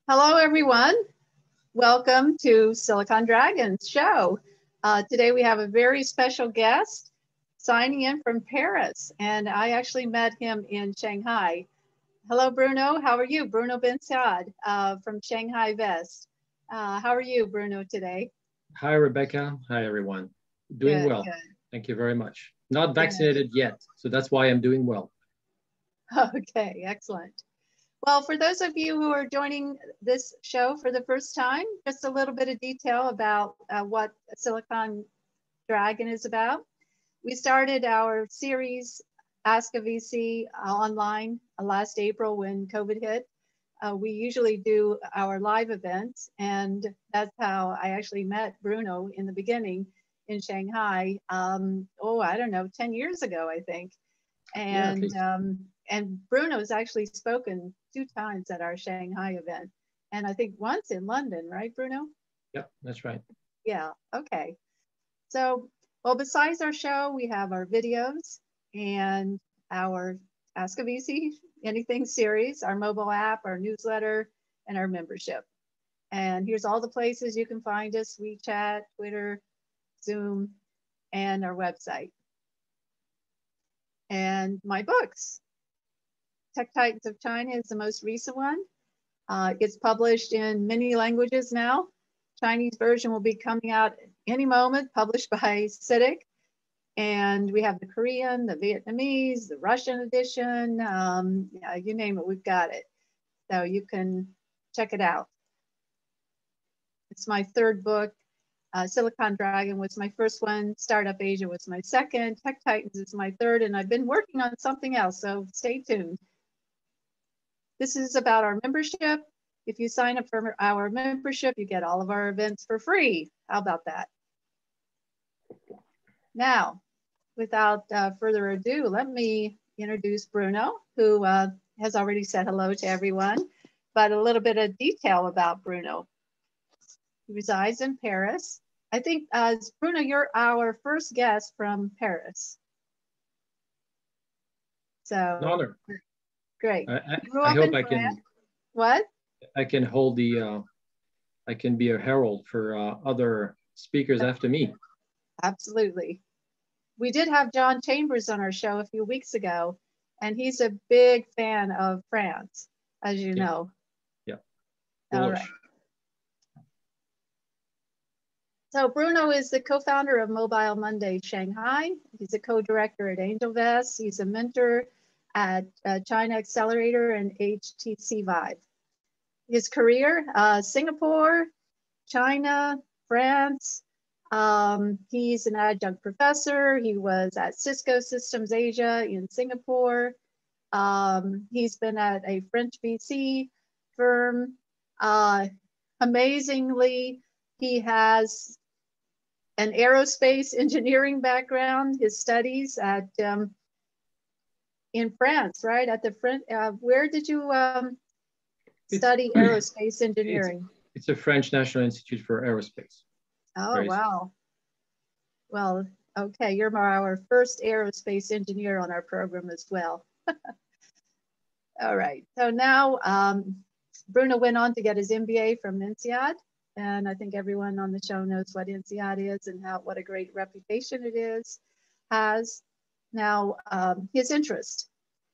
Hello, everyone. Welcome to Silicon Dragon's show. Today we have a very special guest signing in from Paris, and I actually met him in Shanghai. Hello, Bruno. How are you? Bruno Bensaid from Shanghaivest. How are you, Bruno, today? Hi, Rebecca. Hi, everyone. Doing well. Good. Thank you very much. Not vaccinated yet, so that's why I'm doing well. Okay, excellent. Well, for those of you who are joining this show for the first time, just a little bit of detail about what Silicon Dragon is about. We started our series, Ask a VC, online last April when COVID hit. We usually do our live events, and that's how I actually met Bruno in the beginning in Shanghai. I don't know, 10 years ago, I think. And and Bruno's actually spoken 2 times at our Shanghai event, and I think once in London, right, Bruno? Yep, that's right. Yeah, okay. So, well, besides our show, we have our videos and our Ask a VC Anything series, our mobile app, our newsletter, and our membership. And here's all the places you can find us: WeChat, Twitter, Zoom, and our website. And my books. Tech Titans of China is the most recent one. It gets published in many languages now. Chinese version will be coming out any moment, published by CITIC. And we have the Korean, the Vietnamese, the Russian edition, you name it, we've got it. So you can check it out. It's my 3rd book. Silicon Dragon was my first one. Startup Asia was my 2nd. Tech Titans is my 3rd, and I've been working on something else, so stay tuned. This is about our membership. If you sign up for our membership, you get all of our events for free. How about that? Now, without further ado, let me introduce Bruno, who has already said hello to everyone, but a little bit of detail about Bruno. He resides in Paris. I think, Bruno, you're our first guest from Paris. So, an honor. Great. I hope I can. What? I can hold the. I can be a herald for other speakers after me. Absolutely. We did have John Chambers on our show a few weeks ago, and he's a big fan of France, as you know. Yeah. All right. So Bruno is the co-founder of Mobile Monday Shanghai. He's a co-director at Angelvest. He's a mentor at China Accelerator and HTC Vive. His career, Singapore, China, France. He's an adjunct professor. He was at Cisco Systems Asia in Singapore. He's been at a French VC firm. Amazingly, he has an aerospace engineering background. His studies at in France, right? At the French. Where did you study aerospace engineering? It's a French National Institute for Aerospace. Oh, wow. Well, okay, you're our first aerospace engineer on our program as well. All right, so now Bruno went on to get his MBA from INSEAD, and I think everyone on the show knows what INSEAD is and what a great reputation it has. Now, his interest.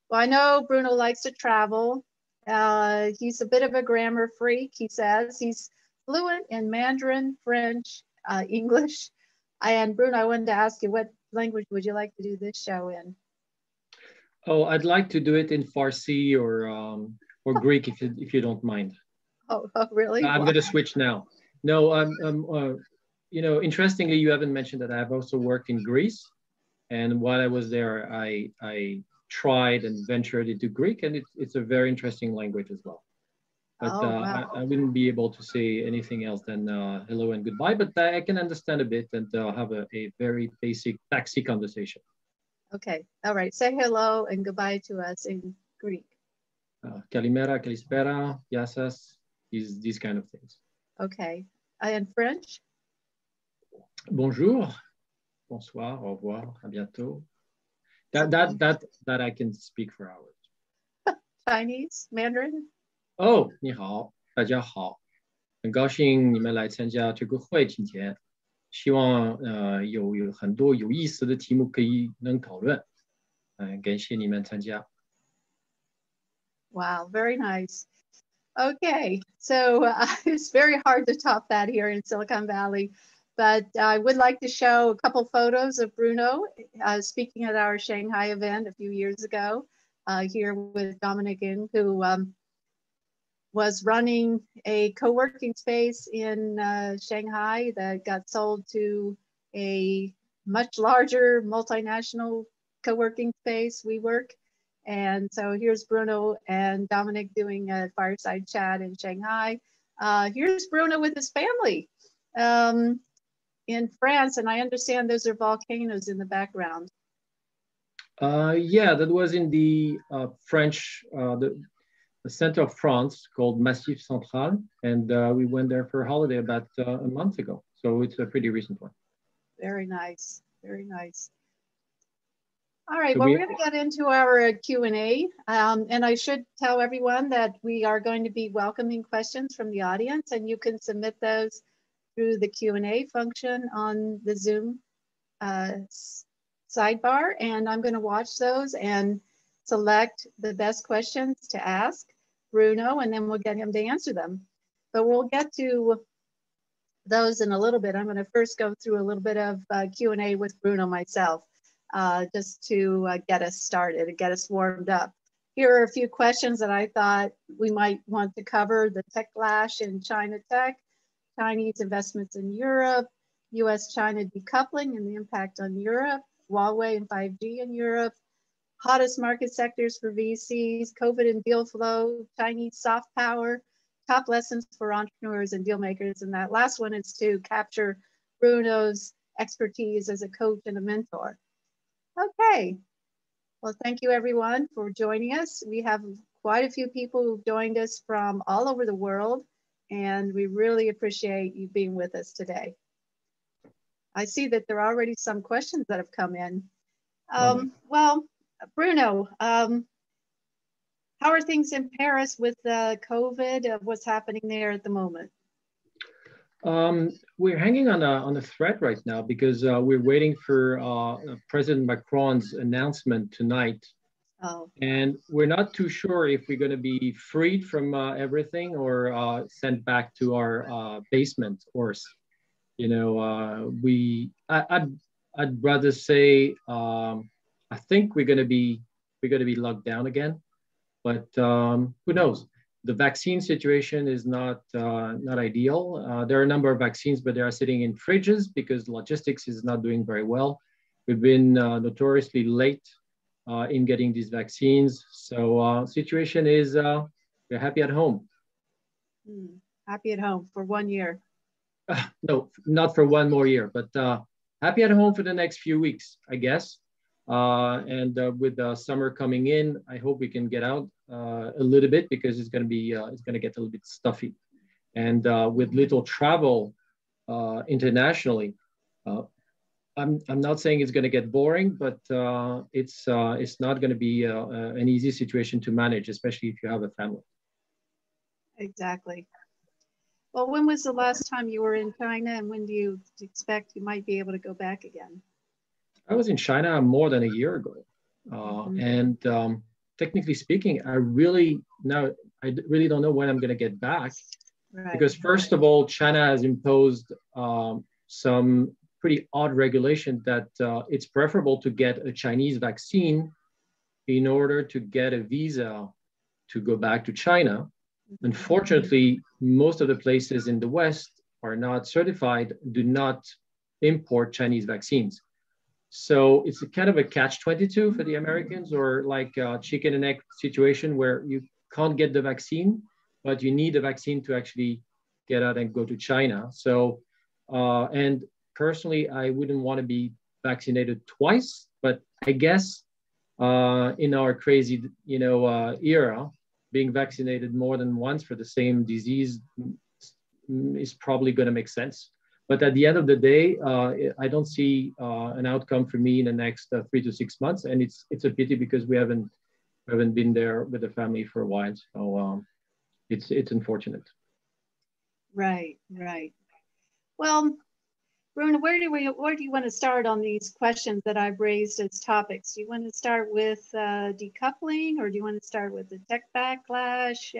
Well, I know Bruno likes to travel. He's a bit of a grammar freak, he says. He's fluent in Mandarin, French, English. And Bruno, I wanted to ask you, what language would you like to do this show in? Oh, I'd like to do it in Farsi or Greek, if you don't mind. Oh, really? I'm going to switch now. No, you know, interestingly, you haven't mentioned that I've also worked in Greece, and while I was there, I tried and ventured into Greek, and it's a very interesting language as well. But wow. I wouldn't be able to say anything else than hello and goodbye, but I can understand a bit and have a very basic taxi conversation. Okay, all right. Say hello and goodbye to us in Greek. Kalimera, kalispera, yasas, these kind of things. Okay, in French? Bonjour, bonsoir, au revoir, à bientôt. That I can speak for hours. Chinese, Mandarin? Oh, 你好.大家好，很高兴你们来参加这个会。今天希望有很多有意思的题目能讨论。感谢你们参加。Wow, very nice. Okay, so it's very hard to top that here in Silicon Valley, but I would like to show a couple photos of Bruno speaking at our Shanghai event a few years ago here with Dominic Ng, who was running a co-working space in Shanghai that got sold to a much larger multinational co-working space, WeWork. And so here's Bruno and Dominic doing a fireside chat in Shanghai. Here's Bruno with his family in France, and I understand those are volcanoes in the background. Yeah, that was in the French, the center of France called Massif Central, and we went there for a holiday about a month ago. So it's a pretty recent one. Very nice, very nice. All right, so well, we're going to get into our Q&A, and I should tell everyone that we are going to be welcoming questions from the audience, and you can submit those through the Q&A function on the Zoom sidebar, and I'm going to watch those and select the best questions to ask Bruno, and then we'll get him to answer them. But we'll get to those in a little bit. I'm going to first go through a little bit of Q&A with Bruno myself. Just to get us started and get us warmed up. Here are a few questions that I thought we might want to cover: the tech clash in China tech, Chinese investments in Europe, US-China decoupling and the impact on Europe, Huawei and 5G in Europe, hottest market sectors for VCs, COVID and deal flow, Chinese soft power, top lessons for entrepreneurs and deal makers. And that last one is to capture Bruno's expertise as a coach and a mentor. Okay, well, thank you everyone for joining us. We have quite a few people who've joined us from all over the world, and we really appreciate you being with us today. I see that there are already some questions that have come in. Well, Bruno, how are things in Paris with COVID? What's happening there at the moment? We're hanging on a thread right now because we're waiting for President Macron's announcement tonight. Oh. And we're not too sure if we're going to be freed from everything or sent back to our basement course. You know, I'd rather say I think we're going to be locked down again, but who knows? The vaccine situation is not ideal. There are a number of vaccines, but they are sitting in fridges because logistics is not doing very well. We've been notoriously late in getting these vaccines. So situation is we're happy at home. Happy at home for 1 year. No, not for one more year, but happy at home for the next few weeks, I guess. And with the summer coming in, I hope we can get out a little bit because it's going to get a little bit stuffy. And with little travel internationally, I'm not saying it's going to get boring, but it's not going to be an easy situation to manage, especially if you have a family. Exactly. Well, when was the last time you were in China, and when do you expect you might be able to go back again? I was in China more than a year ago. And technically speaking, I really don't know when I'm going to get back. Right. Because first of all, China has imposed some pretty odd regulation that it's preferable to get a Chinese vaccine in order to get a visa to go back to China. Unfortunately, most of the places in the West are not certified, do not import Chinese vaccines. So it's a kind of a catch-22 for the Americans, or like a chicken and egg situation where you can't get the vaccine, but you need the vaccine to actually get out and go to China. So, and personally, I wouldn't want to be vaccinated twice, but I guess in our crazy, era, being vaccinated more than once for the same disease is probably going to make sense. But at the end of the day, I don't see an outcome for me in the next 3 to 6 months, and it's a pity because we haven't been there with the family for a while. So it's unfortunate. Right, right. Well, Bruno, where do you want to start on these questions that I've raised as topics? Do you want to start with decoupling, or do you want to start with the tech backlash?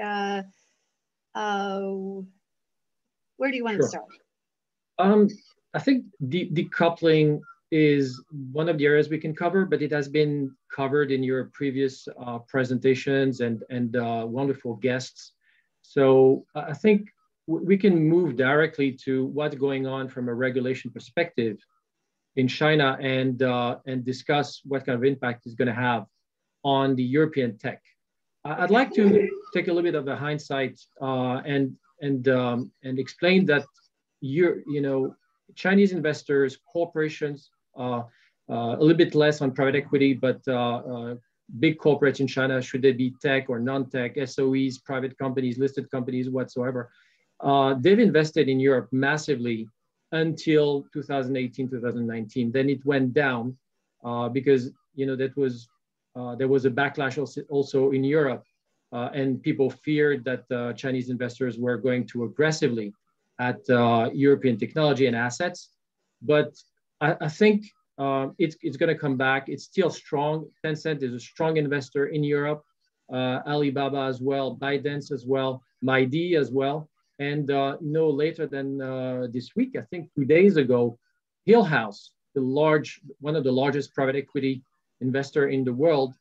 Where do you want to Sure. start? I think decoupling is one of the areas we can cover, but it has been covered in your previous presentations and wonderful guests. So I think we can move directly to what's going on from a regulation perspective in China and discuss what kind of impact it's going to have on the European tech. I'd like to take a little bit of a hindsight and explain that Chinese investors, corporations, a little bit less on private equity, but big corporates in China, should they be tech or non-tech, SOEs, private companies, listed companies, whatsoever, they've invested in Europe massively until 2018, 2019. Then it went down because there was a backlash also in Europe, and people feared that Chinese investors were going too aggressively at European technology and assets. But I think it's going to come back. It's still strong. Tencent is a strong investor in Europe. Alibaba as well, ByteDance as well, MID as well. And no later than this week, I think 2 days ago, Hillhouse, one of the largest private equity investor in the world,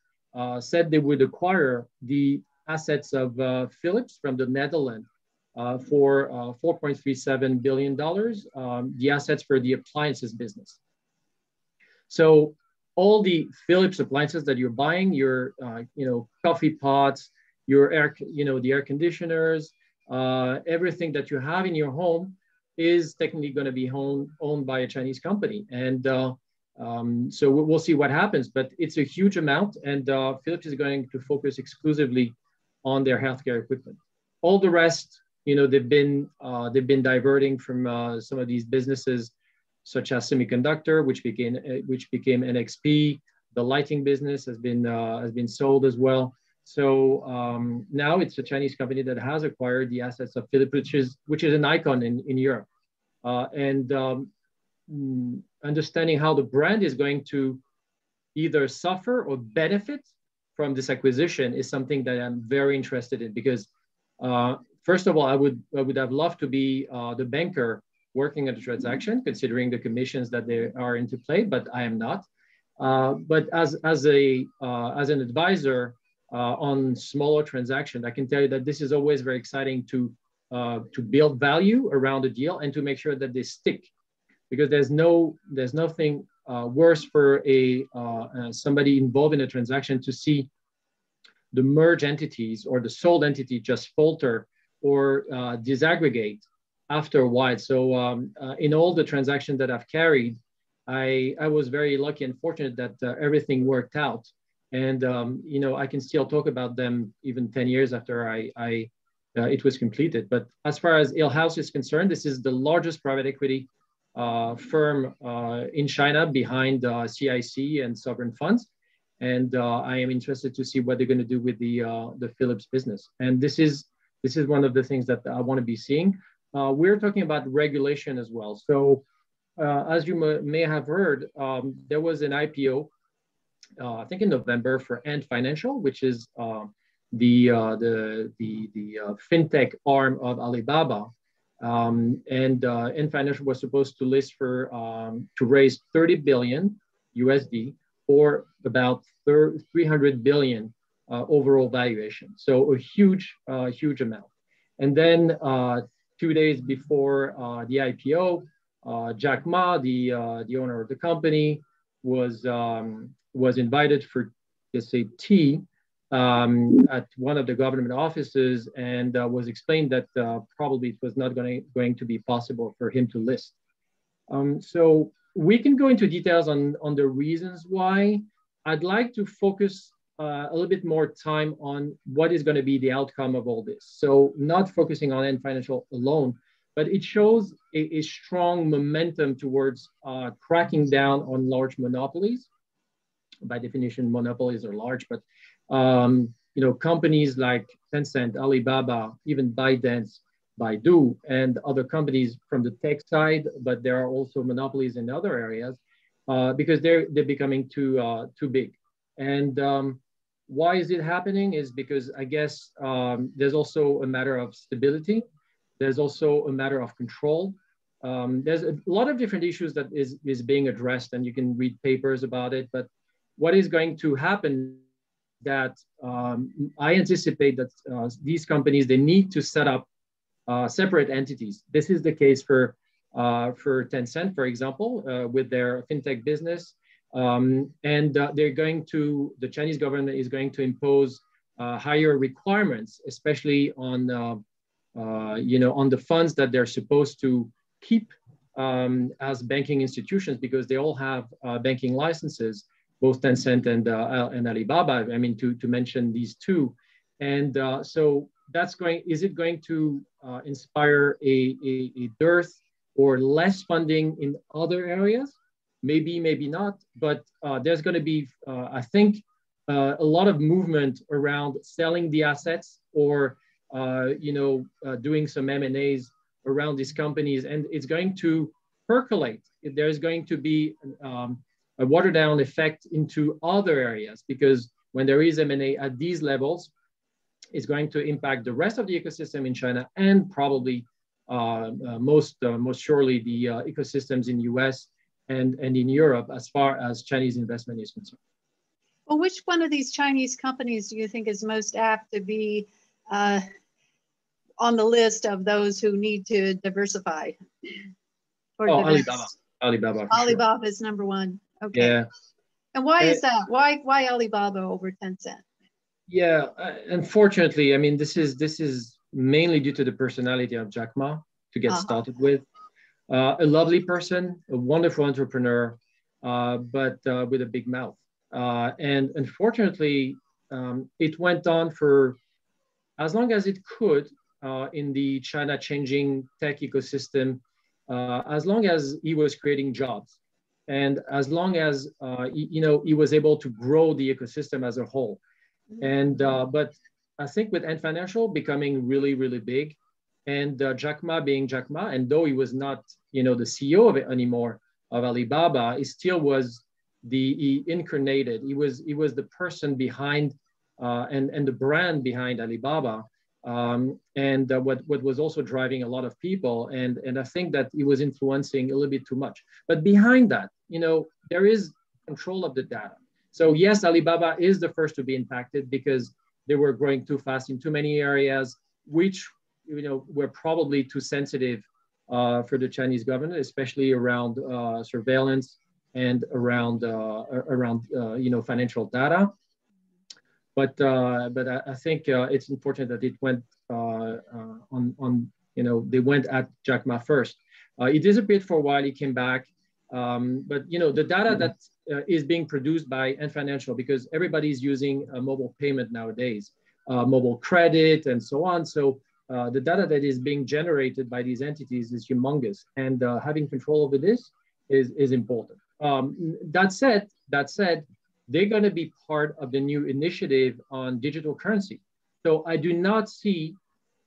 said they would acquire the assets of Philips from the Netherlands for $4.37 billion, the assets for the appliances business. So all the Philips appliances that you're buying, your coffee pots, the air conditioners, everything that you have in your home is technically going to be owned by a Chinese company. And so we'll see what happens, but it's a huge amount, and Philips is going to focus exclusively on their healthcare equipment. All the rest, they've been diverting from some of these businesses, such as Semiconductor, which became NXP. The lighting business has been sold as well. So now it's a Chinese company that has acquired the assets of Philips, which is an icon in Europe. Understanding how the brand is going to either suffer or benefit from this acquisition is something that I'm very interested in, because first of all, I would have loved to be the banker working at the transaction, considering the commissions that they are into play, but I am not. But as an advisor on smaller transactions, I can tell you that this is always very exciting to build value around a deal and to make sure that they stick, because there's nothing worse for somebody involved in a transaction to see the merged entities or the sold entity just falter or disaggregate after a while. So in all the transactions that I've carried, I was very lucky and fortunate that everything worked out. And I can still talk about them even 10 years after it was completed. But as far as Hillhouse is concerned, this is the largest private equity firm in China, behind CIC and sovereign funds. And I am interested to see what they're going to do with the Philips business. And this is one of the things that I want to be seeing. We're talking about regulation as well. So as you may have heard, there was an IPO, I think in November, for Ant Financial, which is the fintech arm of Alibaba. And Ant Financial was supposed to list to raise 30 billion USD for about 300 billion overall valuation. So a huge amount. And then 2 days before the IPO, Jack Ma, the owner of the company, was invited for, let's say, tea at one of the government offices, and was explained that probably it was not going to be possible for him to list. So we can go into details on the reasons why. I'd like to focus a little bit more time on what is going to be the outcome of all this. So not focusing on Ant Financial alone, but it shows a strong momentum towards cracking down on large monopolies. By definition, monopolies are large, but companies like Tencent, Alibaba, even ByteDance, Baidu and other companies from the tech side, but there are also monopolies in other areas because they're becoming too big. And why is it happening? Is because I guess there's also a matter of stability. There's also a matter of control. There's a lot of different issues that is being addressed, and you can read papers about it. But what is going to happen that I anticipate that these companies, they need to set up separate entities. This is the case for Tencent, for example, with their fintech business. The Chinese government is going to impose higher requirements, especially on on the funds that they're supposed to keep as banking institutions, because they all have banking licenses, both Tencent and Alibaba. I mean, to mention these two, and so is it going to inspire a dearth or less funding in other areas? Maybe, maybe not, but there's going to be, I think, a lot of movement around selling the assets or, doing some M&As around these companies, and it's going to percolate. There's going to be a water down effect into other areas, because when there is M&A at these levels, it's going to impact the rest of the ecosystem in China, and probably most surely the ecosystems in US and in Europe as far as Chinese investment is concerned. Well, which one of these Chinese companies do you think is most apt to be on the list of those who need to diversify? Alibaba. Alibaba is number one. Okay. Yeah. And why is that? Why Alibaba over Tencent? Yeah, unfortunately, I mean, this is mainly due to the personality of Jack Ma, to get started with. A lovely person, a wonderful entrepreneur, but with a big mouth. And unfortunately, it went on for as long as it could in the China changing tech ecosystem, as long as he was creating jobs, and as long as he was able to grow the ecosystem as a whole. And but I think with Ant Financial becoming really, really big, and Jack Ma being Jack Ma, and though he was not the CEO of it anymore of Alibaba, he still was he incarnated. He was the person behind and the brand behind Alibaba, and what was also driving a lot of people. And I think that he was influencing a little bit too much. But behind that, there is control of the data. So yes, Alibaba is the first to be impacted because they were growing too fast in too many areas, which were probably too sensitive for the Chinese government, especially around surveillance and around financial data. But I think it's important that it went they went at Jack Ma first. He disappeared for a while. He came back. But the data that is being produced by Ant Financial, because everybody's using a mobile payment nowadays, mobile credit and so on. So the data that is being generated by these entities is humongous, and having control over this is important. That said, they're going to be part of the new initiative on digital currency. So I do not see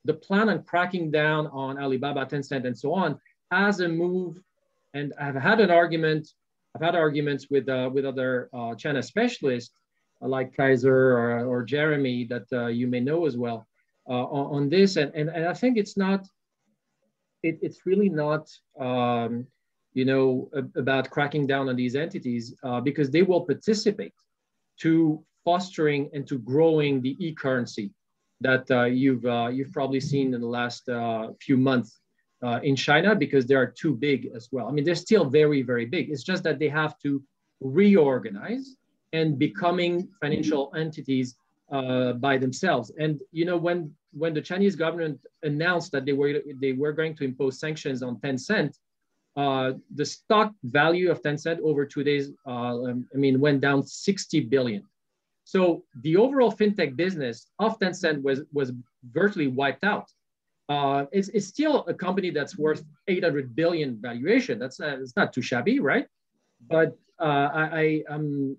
the plan on cracking down on Alibaba, Tencent, and so on as a move. And I've had arguments with other China specialists like Kaiser or Jeremy that you may know as well on this. And I think it's really not about cracking down on these entities because they will participate to fostering and to growing the e-currency that you've probably seen in the last few months in China, because they are too big as well. I mean, they're still very, very big. It's just that they have to reorganize and becoming financial entities by themselves. And when the Chinese government announced that they were going to impose sanctions on Tencent, the stock value of Tencent over 2 days, went down 60 billion. So the overall fintech business of Tencent was virtually wiped out. It's still a company that's worth 800 billion valuation. It's not too shabby, right? But when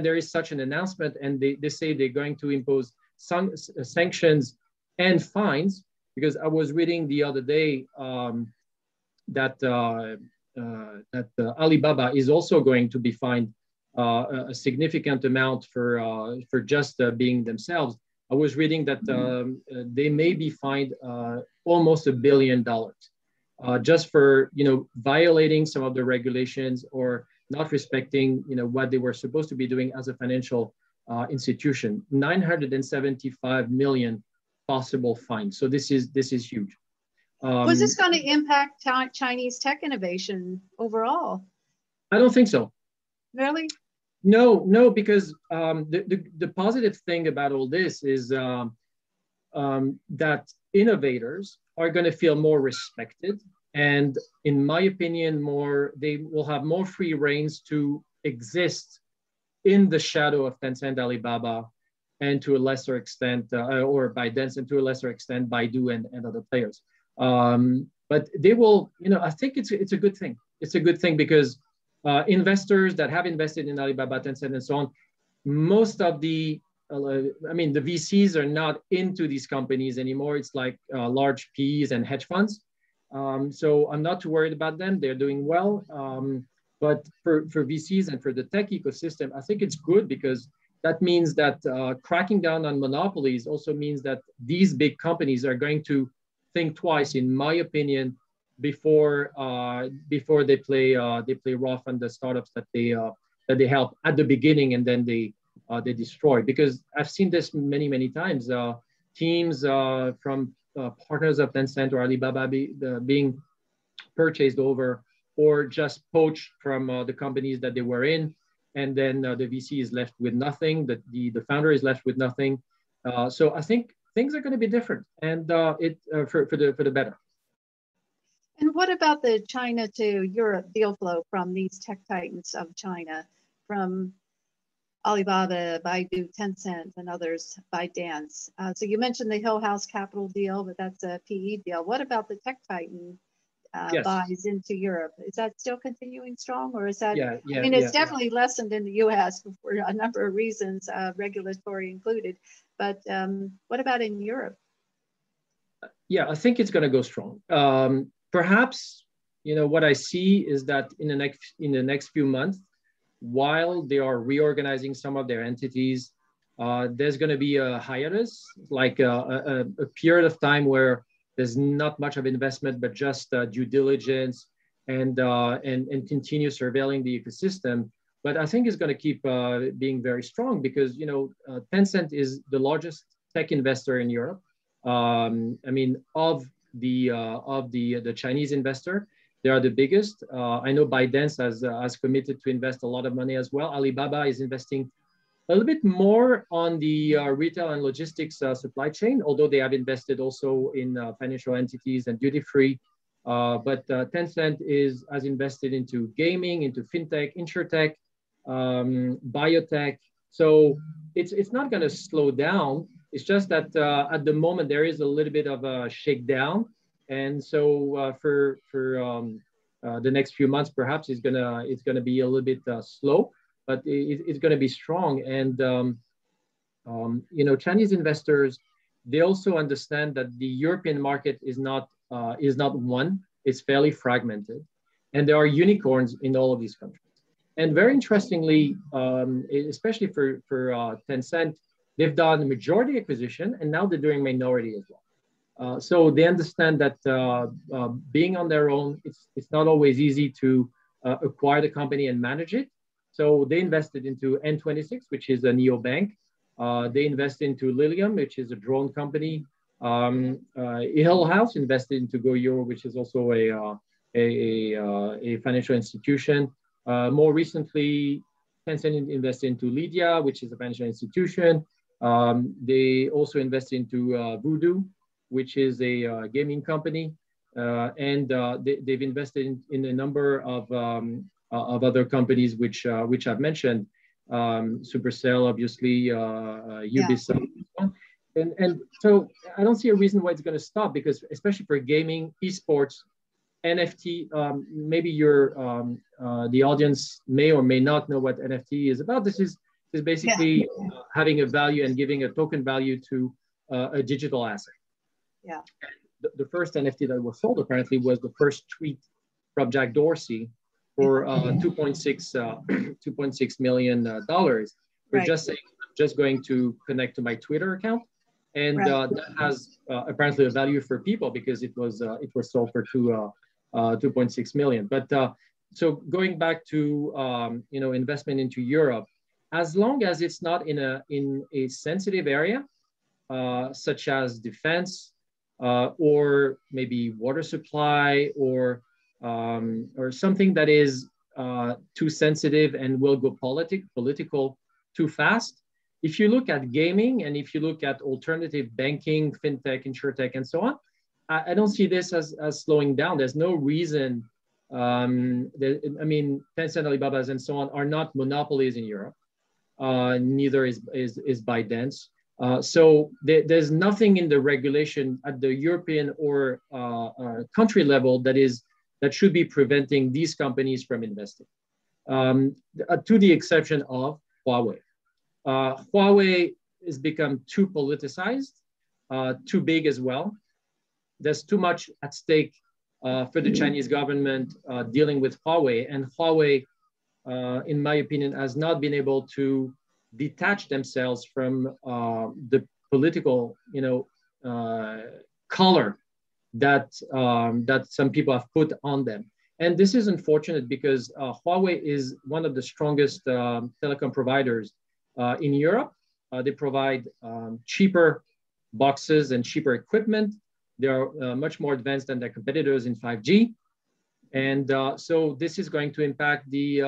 there is such an announcement and they say they're going to impose some sanctions and fines, because I was reading the other day that Alibaba is also going to be fined a significant amount for just being themselves. I was reading that they may be fined almost $1 billion just for violating some of the regulations or not respecting what they were supposed to be doing as a financial institution. 975 million possible fines. So this is huge. Was this going to impact Chinese tech innovation overall? I don't think so. Really? No, because the positive thing about all this is that innovators are going to feel more respected, and in my opinion, they will have more free reins to exist in the shadow of Tencent, Alibaba, and to a lesser extent, or ByteDance, and to a lesser extent, Baidu and other players. But they will, I think it's a good thing. It's a good thing because investors that have invested in Alibaba, Tencent, and so on, most of the VCs are not into these companies anymore. It's like large PEs and hedge funds. So I'm not too worried about them. They're doing well. But for VCs and for the tech ecosystem, I think it's good because that means that cracking down on monopolies also means that these big companies are going to think twice, in my opinion, before they play rough on the startups that they help at the beginning and then they destroy. Because I've seen this many times. Teams from partners of Tencent or Alibaba being purchased over or just poached from the companies that they were in, and then the VC is left with nothing. The founder is left with nothing. So I think things are going to be different, and for the better. And what about the China to Europe deal flow from these tech titans of China, from Alibaba, Baidu, Tencent, and others, ByteDance? So you mentioned the Hill House Capital deal, but that's a PE deal. What about the tech titan Yes. buys into Europe? Is that still continuing strong, or is that? Yeah, It's definitely lessened in the U.S. for a number of reasons, regulatory included. But what about in Europe? Yeah, I think it's going to go strong. Perhaps, what I see is that in the next few months, while they are reorganizing some of their entities, there's going to be a hiatus, like a period of time where there's not much of investment, but just due diligence and continue surveilling the ecosystem. But I think it's going to keep being very strong because Tencent is the largest tech investor in Europe. Of the Chinese investor, they are the biggest. I know ByteDance has committed to invest a lot of money as well. Alibaba is investing a little bit more on the retail and logistics supply chain, although they have invested also in financial entities and duty free. But Tencent has invested into gaming, into fintech, insurtech, biotech. So it's not going to slow down. It's just that at the moment there is a little bit of a shakedown, and so for the next few months, perhaps it's gonna be a little bit slow, but it's gonna be strong. And Chinese investors, they also understand that the European market is not one; it's fairly fragmented, and there are unicorns in all of these countries. And very interestingly, especially for Tencent, they've done majority acquisition, and now they're doing minority as well. So they understand that being on their own, it's not always easy to acquire the company and manage it. So they invested into N26, which is a neobank. They invested into Lilium, which is a drone company. Hill House invested into GoEuro, which is also a financial institution. More recently, Tencent invested into Lydia, which is a financial institution. They also invested into Voodoo, which is a gaming company, and they've invested in a number of other companies, which I've mentioned, Supercell, obviously, Ubisoft, and so I don't see a reason why it's going to stop, because especially for gaming, esports, NFT, maybe the audience may or may not know what NFT is about. This is basically having a value and giving a token value to a digital asset. Yeah. the first NFT that was sold apparently was the first tweet from Jack Dorsey for 2.6 million dollars. We're Right. just saying, just going to connect to my Twitter account, and Right. that has apparently a value for people because it was sold for 2.6 million. But so going back to investment into Europe, as long as it's not in a sensitive area, such as defense, or maybe water supply, or something that is too sensitive and will go political too fast. If you look at gaming and if you look at alternative banking, fintech, insurtech, and so on, I don't see this as slowing down. There's no reason. Tencent, Alibaba's, and so on are not monopolies in Europe. Neither is ByteDance. So there's nothing in the regulation at the European or country level that should be preventing these companies from investing, to the exception of Huawei. Huawei has become too politicized, too big as well. There's too much at stake for the Chinese government dealing with Huawei, and Huawei, in my opinion, has not been able to detach themselves from the political, color that some people have put on them. And this is unfortunate because Huawei is one of the strongest telecom providers in Europe. They provide cheaper boxes and cheaper equipment. They're much more advanced than their competitors in 5G. And so this is going to impact the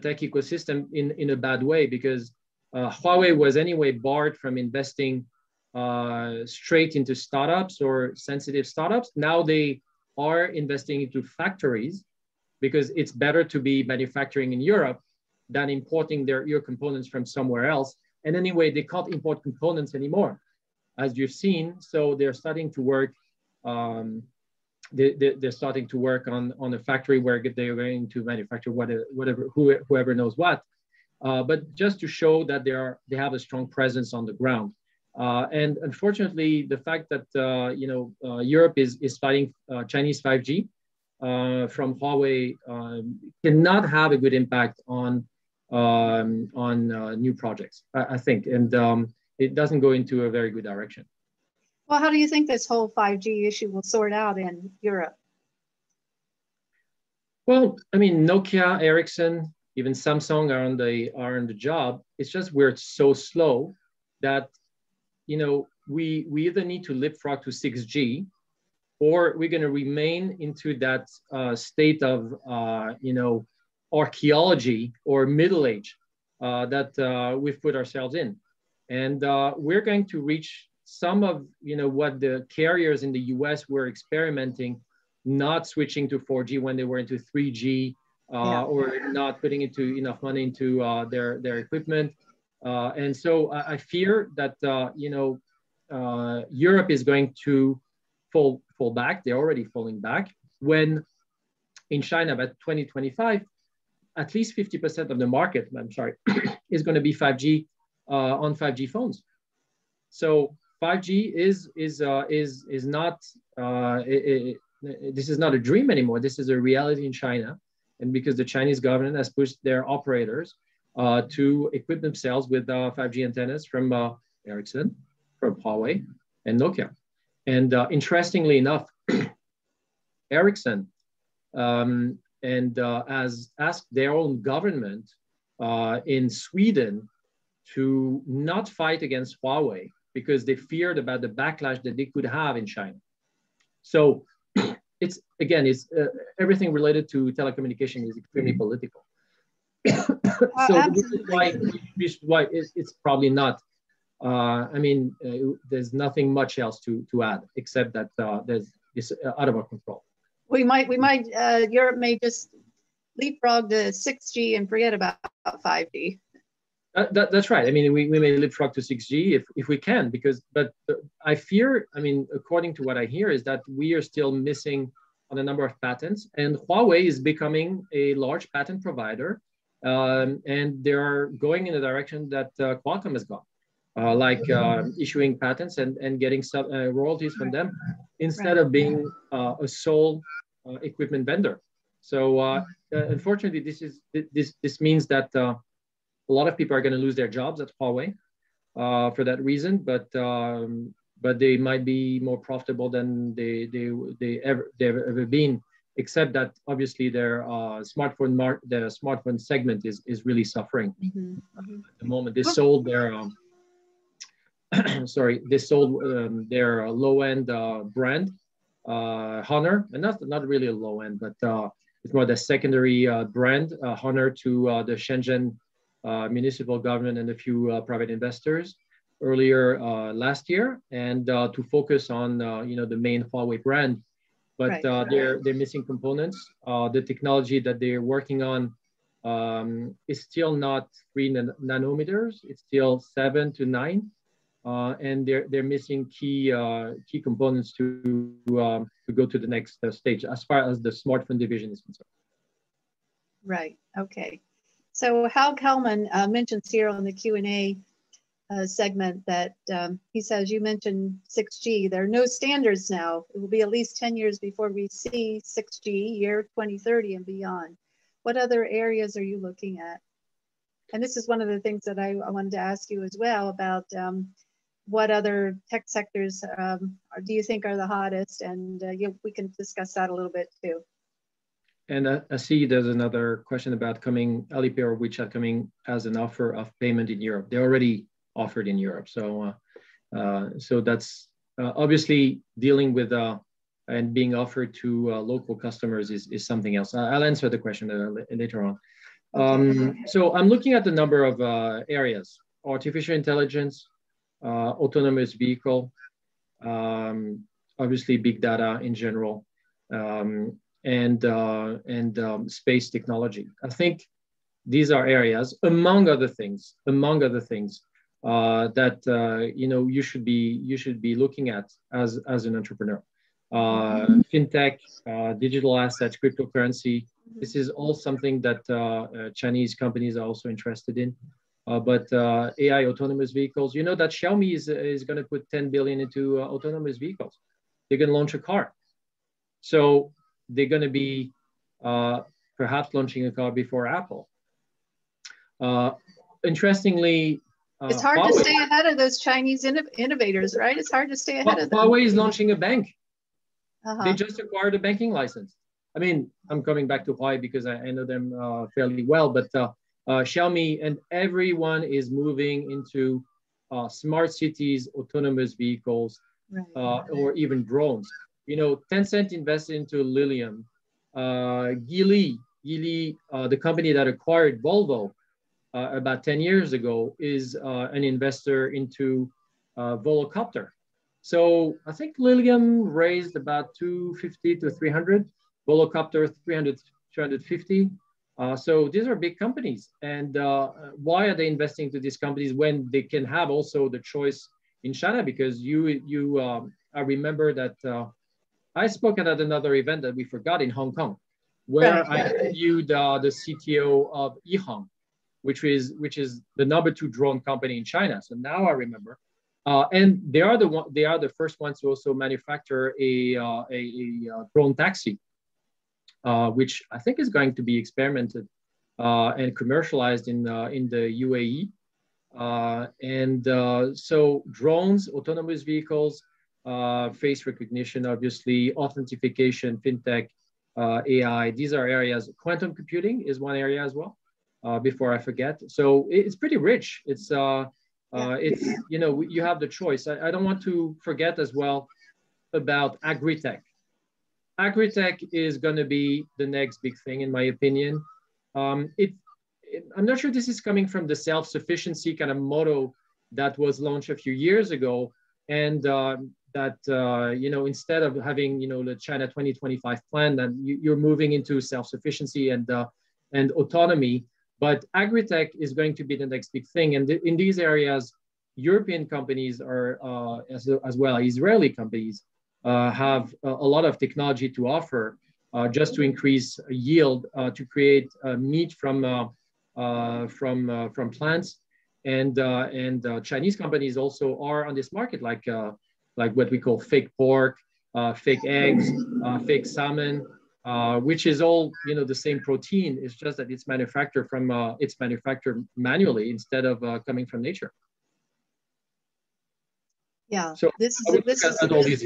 tech ecosystem in a bad way, because Huawei was anyway barred from investing straight into startups or sensitive startups. Now they are investing into factories because it's better to be manufacturing in Europe than importing their ear components from somewhere else. And anyway, they can't import components anymore, as you've seen. So they're starting to work. They're starting to work on a factory where they're going to manufacture whoever knows what. But just to show that they have a strong presence on the ground. And unfortunately, the fact that Europe is fighting Chinese 5G from Huawei cannot have a good impact on new projects, I think, and it doesn't go into a very good direction. Well, how do you think this whole 5G issue will sort out in Europe? Well, I mean, Nokia, Ericsson, even Samsung are on the job. It's just we're so slow that we either need to leapfrog to 6G, or we're going to remain into that state of archaeology or middle age that we've put ourselves in, and we're going to reach some of what the carriers in the US were experimenting, not switching to 4G when they were into 3G, or not putting enough money into their equipment. And so I fear that Europe is going to fall back. They're already falling back. When in China by 2025, at least 50% of the market, is going to be 5G on 5G phones. So 5G is not this is not a dream anymore. This is a reality in China, and because the Chinese government has pushed their operators to equip themselves with 5G antennas from Ericsson, from Huawei, and Nokia. And interestingly enough, Ericsson has asked their own government in Sweden to not fight against Huawei because they feared about the backlash that they could have in China. So it's everything related to telecommunication is extremely political. So this is why it's probably not. There's nothing much else to add except that it's out of our control. Europe may just leapfrog to 6G and forget about 5G. That's right. I mean, we may leapfrog to 6G if we can, but I fear, according to what I hear, is that we are still missing on a number of patents, and Huawei is becoming a large patent provider, and they're going in the direction that Qualcomm has gone. like issuing patents and getting some royalties from them, instead of being a sole equipment vendor. So unfortunately, this means that a lot of people are going to lose their jobs at Huawei for that reason, but they might be more profitable than they've ever been, except that obviously their smartphone segment is really suffering at the moment. They sold their they sold their low-end brand Honor, and not really a low-end, but it's more the secondary brand Honor to the Shenzhen municipal government and a few private investors earlier last year, and to focus on the main Huawei brand. But they're missing components. The technology that they're working on is still not 3 nanometers. It's still 7 to 9, and they're missing key components to go to the next stage as far as the smartphone division is concerned. Right. Okay. So Hal Kelman mentions here on the Q&A segment that he says, you mentioned 6G. There are no standards now. It will be at least 10 years before we see 6G, year 2030 and beyond. What other areas are you looking at? And this is one of the things that I wanted to ask you as well about what other tech sectors do you think are the hottest? And we can discuss that a little bit too. And I see there's another question about Alipay or WeChat coming as an offer of payment in Europe. They already offered in Europe. So that's obviously dealing with and being offered to local customers is something else. I'll answer the question later on. So I'm looking at the number of areas: artificial intelligence, autonomous vehicle, obviously big data in general, and space technology. I think these are areas, among other things, that you should be looking at as an entrepreneur. Fintech, digital assets, cryptocurrency. This is all something that Chinese companies are also interested in. But AI, autonomous vehicles. You know that Xiaomi is going to put 10 billion into autonomous vehicles. They're going to launch a car. So they're going to be perhaps launching a car before Apple. Interestingly, it's hard to stay ahead of those Chinese innovators, right? It's hard to stay ahead of them. Huawei is launching a bank. They just acquired a banking license. I mean, I'm coming back to Huawei because I know them fairly well, but Xiaomi and everyone is moving into smart cities, autonomous vehicles, or even drones. Tencent invested into Lilium. Geely, the company that acquired Volvo about 10 years ago, is an investor into Volocopter. So I think Lilium raised about 250 to 300, Volocopter 350. So these are big companies. And why are they investing into these companies when they can have also the choice in China? Because I remember that I spoke at another event that we forgot in Hong Kong, where I interviewed the CTO of Yihang, which is the #2 drone company in China. So now I remember, and they are the first ones to also manufacture a drone taxi, which I think is going to be experimented and commercialized in the UAE. So drones, autonomous vehicles, face recognition, obviously, authentication, fintech, AI. These are areas. Quantum computing is one area as well. Before I forget, so it's pretty rich. It's you have the choice. I don't want to forget as well about agri-tech. Agri-tech is going to be the next big thing, in my opinion. I'm not sure this is coming from the self-sufficiency kind of motto that was launched a few years ago, and that instead of having the China 2025 plan, that you're moving into self-sufficiency and autonomy. But agri-tech is going to be the next big thing, and in these areas, European companies are as well as Israeli companies have a lot of technology to offer, just to increase yield, to create meat from plants, and Chinese companies also are on this market, like what we call fake pork, fake eggs, fake salmon, which is all the same protein. It's just that it's manufactured manually instead of coming from nature. Yeah, so this is at all these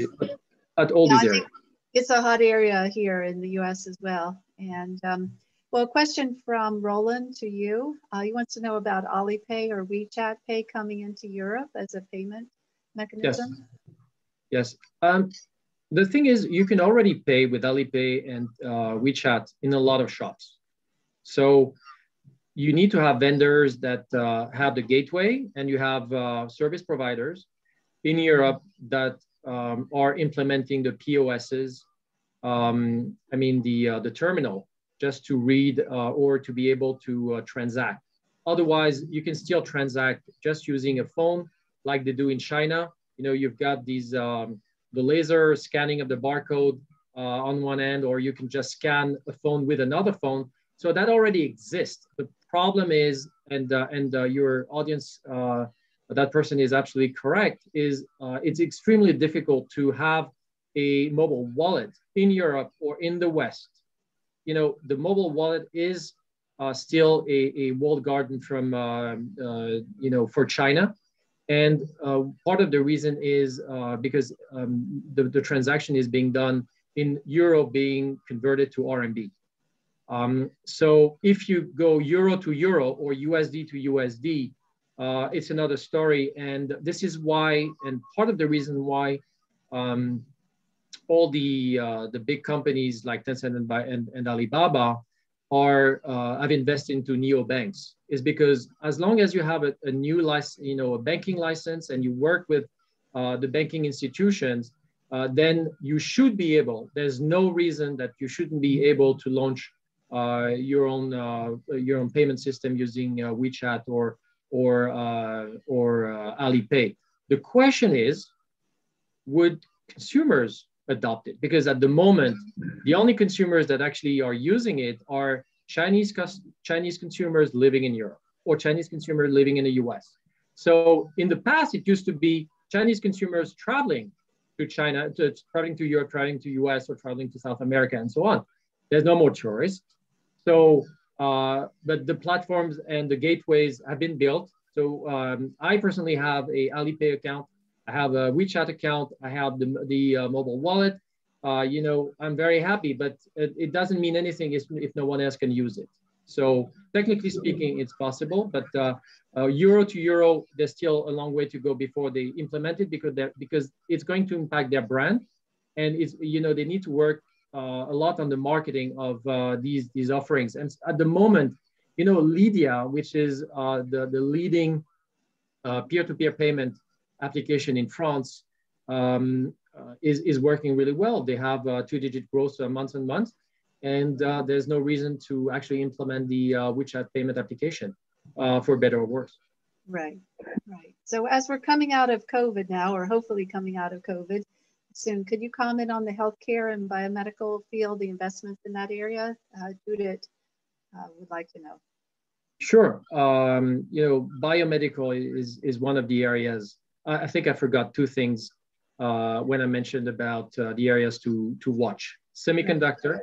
areas. It's a hot area here in the U.S. as well. And well, a question from Roland to you. He wants to know about Alipay or WeChat Pay coming into Europe as a payment mechanism. Yes. The thing is, you can already pay with Alipay and WeChat in a lot of shops. So you need to have vendors that have the gateway, and you have service providers in Europe that are implementing the POSs. I mean the terminal, just to read or to be able to transact. Otherwise, you can still transact just using a phone, like they do in China. You've got these the laser scanning of the barcode on one end, or you can just scan a phone with another phone. So that already exists. The problem is, and your audience, that person is absolutely correct, is it's extremely difficult to have a mobile wallet in Europe or in the West. The mobile wallet is still a walled garden from, for China. And part of the reason is because the transaction is being done in euro being converted to RMB. So if you go euro to euro or USD to USD, it's another story. And this is why, and part of the reason why all the big companies like Tencent and Alibaba have invested into neobanks, is because as long as you have a new license, a banking license, and you work with the banking institutions, then you should be able. There's no reason that you shouldn't be able to launch your own payment system using WeChat or Alipay. The question is, would consumers adopt it? Because at the moment, the only consumers that actually are using it are Chinese consumers living in Europe or Chinese consumers living in the US. So in the past, it used to be Chinese consumers traveling to China, traveling to Europe, traveling to US, or traveling to South America, and so on. There's no more tourists. So, but the platforms and the gateways have been built. So I personally have a Alipay account. I have a WeChat account. I have the mobile wallet. I'm very happy, but it doesn't mean anything if no one else can use it. So technically speaking, it's possible, but euro to euro, there's still a long way to go before they implement it, because it's going to impact their brand, and they need to work a lot on the marketing of these offerings. And at the moment, Lydia, which is the leading peer-to-peer payment application in France, is working really well. They have 2-digit growth month on month, and there's no reason to actually implement the WeChat payment application for better or worse. Right. So as we're coming out of COVID now, or hopefully coming out of COVID soon, could you comment on the healthcare and biomedical field, the investments in that area? Judith would like to know. Sure. Biomedical is one of the areas. I think I forgot two things when I mentioned about the areas to watch. Semiconductor.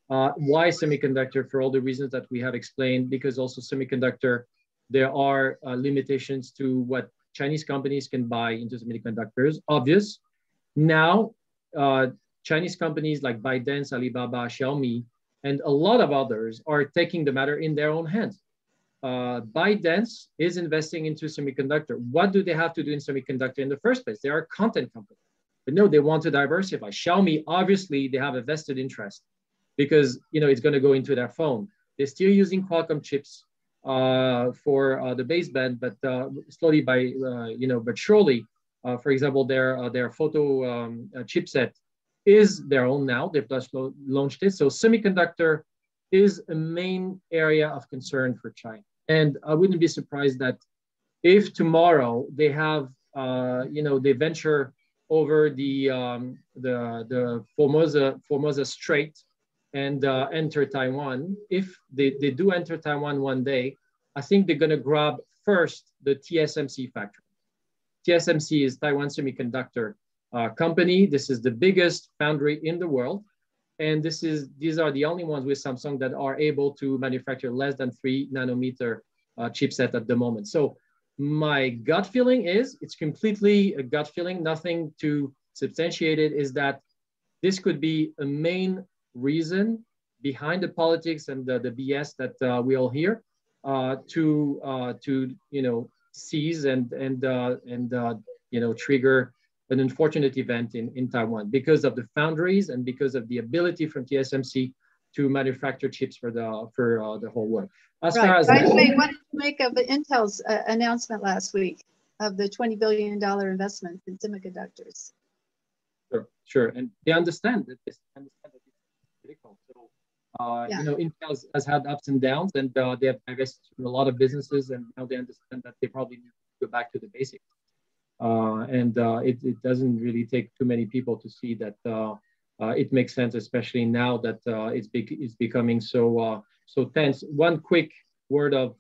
Why semiconductor? For all the reasons that we have explained, because also semiconductor, there are limitations to what Chinese companies can buy into semiconductors, obvious. Now, Chinese companies like ByteDance, Alibaba, Xiaomi, and a lot of others are taking the matter in their own hands. ByteDance is investing into semiconductor. What do they have to do in semiconductor in the first place? They are a content company. But no, they want to diversify. Xiaomi, obviously, they have a vested interest because it's going to go into their phone. They're still using Qualcomm chips for the baseband, but slowly but surely, for example, their photo chipset is their own now. They've just launched it. So semiconductor is a main area of concern for China. And I wouldn't be surprised that if tomorrow they have, they venture over the Formosa Strait and enter Taiwan. If they do enter Taiwan one day, I think they're going to grab first the TSMC factory. TSMC is Taiwan Semiconductor company. This is the biggest foundry in the world. And these are the only ones with Samsung that are able to manufacture less than 3 nanometer chipset at the moment. So my gut feeling is, it's completely a gut feeling, nothing to substantiate it, is that this could be a main reason behind the politics and the BS that we all hear to seize and trigger an unfortunate event in Taiwan because of the foundries and because of the ability from TSMC to manufacture chips for the whole world. As far as what did you make of Intel's announcement last week of the $20 billion investment in semiconductors? Sure, and they understand that it's critical. So, Intel has had ups and downs, and they have divested from a lot of businesses, and now they understand that they probably need to go back to the basics. It doesn't really take too many people to see that it makes sense, especially now that it's becoming so tense. One quick word of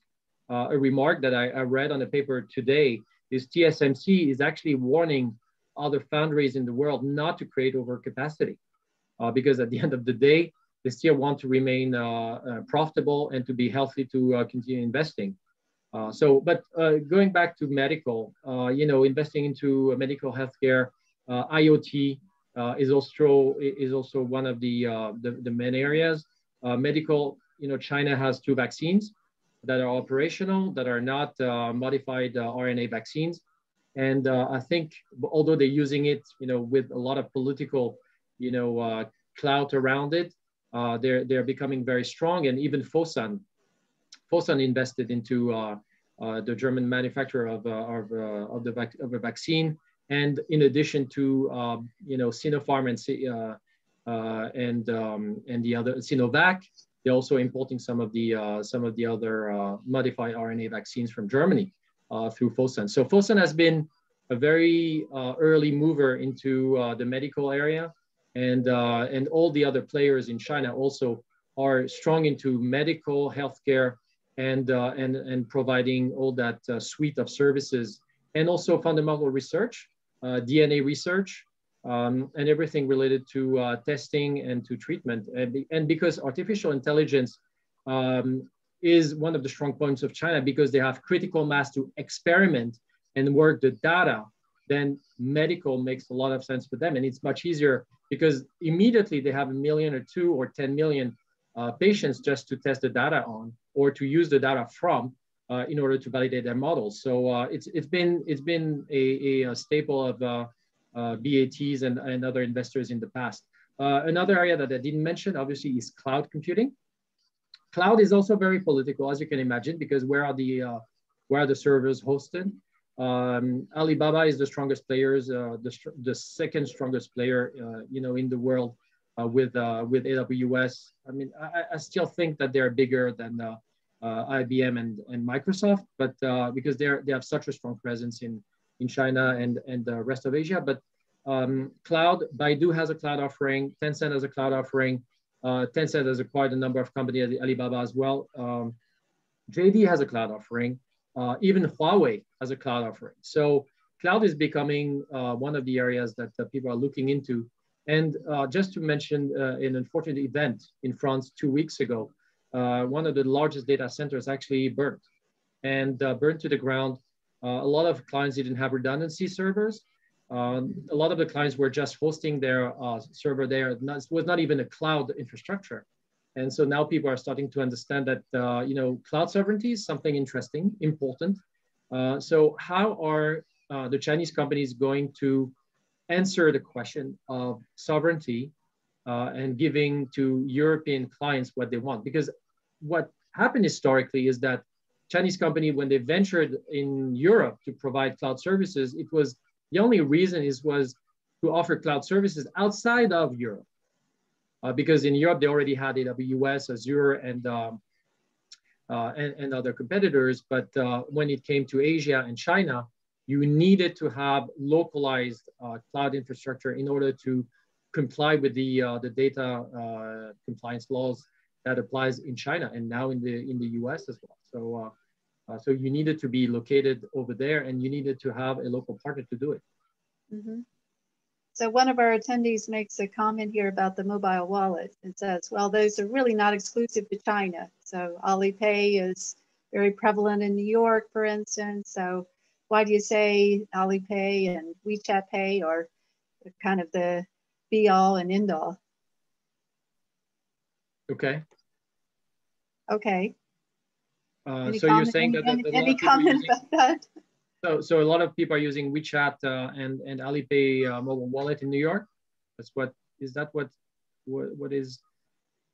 a remark that I read on the paper today is TSMC is actually warning other foundries in the world not to create overcapacity because at the end of the day, they still want to remain profitable and to be healthy to continue investing. But going back to medical, investing into medical healthcare, IoT is also one of the main areas. Medical, China has 2 vaccines that are operational, that are not modified RNA vaccines. And I think, although they're using it, with a lot of political, clout around it, they're becoming very strong. And even Fosun invested into the German manufacturer of a vaccine, and in addition to Sinopharm and the other Sinovac, they're also importing some of the other modified RNA vaccines from Germany through Fosun. So Fosun has been a very early mover into the medical area, and all the other players in China also are strong into medical healthcare and providing all that suite of services, and also fundamental research, DNA research, and everything related to testing and to treatment. And because artificial intelligence is one of the strong points of China, because they have critical mass to experiment and work the data, then medical makes a lot of sense for them. And it's much easier because immediately they have 1 million or 2 or 10 million patients just to test the data on, or to use the data from in order to validate their models. So it's been a staple of BATs and other investors in the past. Another area that I didn't mention, obviously, is cloud computing. Cloud is also very political, as you can imagine, because where are the servers hosted? Alibaba is the strongest players, the second strongest player, in the world with AWS. I mean, I still think that they're bigger than IBM and Microsoft, but because they have such a strong presence in China and the rest of Asia. But cloud, Baidu has a cloud offering, Tencent has a cloud offering. Tencent has acquired a number of companies, Alibaba as well. JD has a cloud offering. Even Huawei has a cloud offering. So cloud is becoming one of the areas that people are looking into. And just to mention an unfortunate event in France 2 weeks ago, one of the largest data centers actually burnt to the ground. A lot of clients didn't have redundancy servers. A lot of the clients were just hosting their server there. It was not even a cloud infrastructure. And so now people are starting to understand that, cloud sovereignty is something interesting, important. So how are the Chinese companies going to answer the question of sovereignty and giving to European clients what they want? Because what happened historically is that Chinese company, when they ventured in Europe to provide cloud services, it was the only reason was to offer cloud services outside of Europe. Because in Europe, they already had AWS, Azure, and other competitors. But when it came to Asia and China, you needed to have localized cloud infrastructure in order to comply with the data compliance laws that applies in China and now in the US as well. So So you needed to be located over there, and you needed to have a local partner to do it. Mm-hmm. So one of our attendees makes a comment here about the mobile wallet. It says, well, those are really not exclusive to China. So Alipay is very prevalent in New York, for instance. So why do you say Alipay and WeChat Pay are kind of the be all and end all? Okay. Okay. So you're saying that a lot any of people comment about that? So a lot of people are using WeChat and Alipay mobile wallet in New York. Is that what is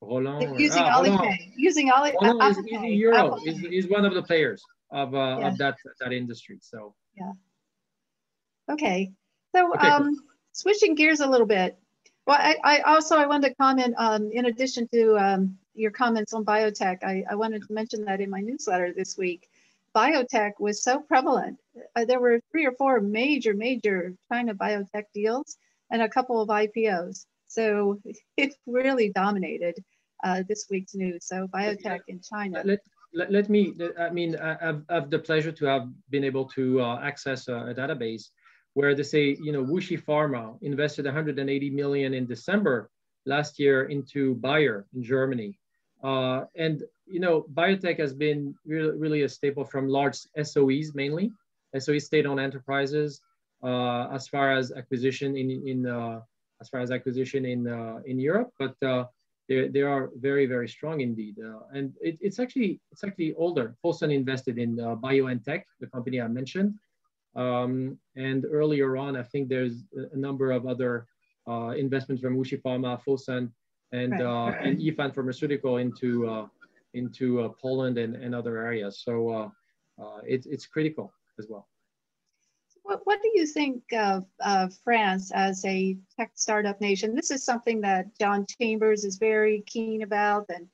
Roland? Using Roland. Alipay. Using Roland is Alipay. using Euro. Is one of the players of that industry. So yeah. Okay. So okay, cool. switching gears a little bit. Well, I wanted to comment in addition to your comments on biotech. I wanted to mention that in my newsletter this week. Biotech was so prevalent. There were 3 or 4 major China biotech deals and a couple of IPOs. So it really dominated this week's news. So biotech in China. Let me, I mean, I have the pleasure to have been able to access a database where they say, you know, WuXi Pharma invested 180 million in December last year into Bayer in Germany. And, you know, biotech has been really a staple from large SOEs mainly, SOE state-owned enterprises, as far as acquisition in Europe, but they are very strong indeed. And it's actually older. Fournder invested in Biotech, the company I mentioned. And earlier on, I think there's a number of other investments from WuXi Pharma, Fosun, and Ifan Pharmaceutical into Poland and other areas. So it's critical as well. What do you think of France as a tech startup nation? This is something that John Chambers is very keen about, and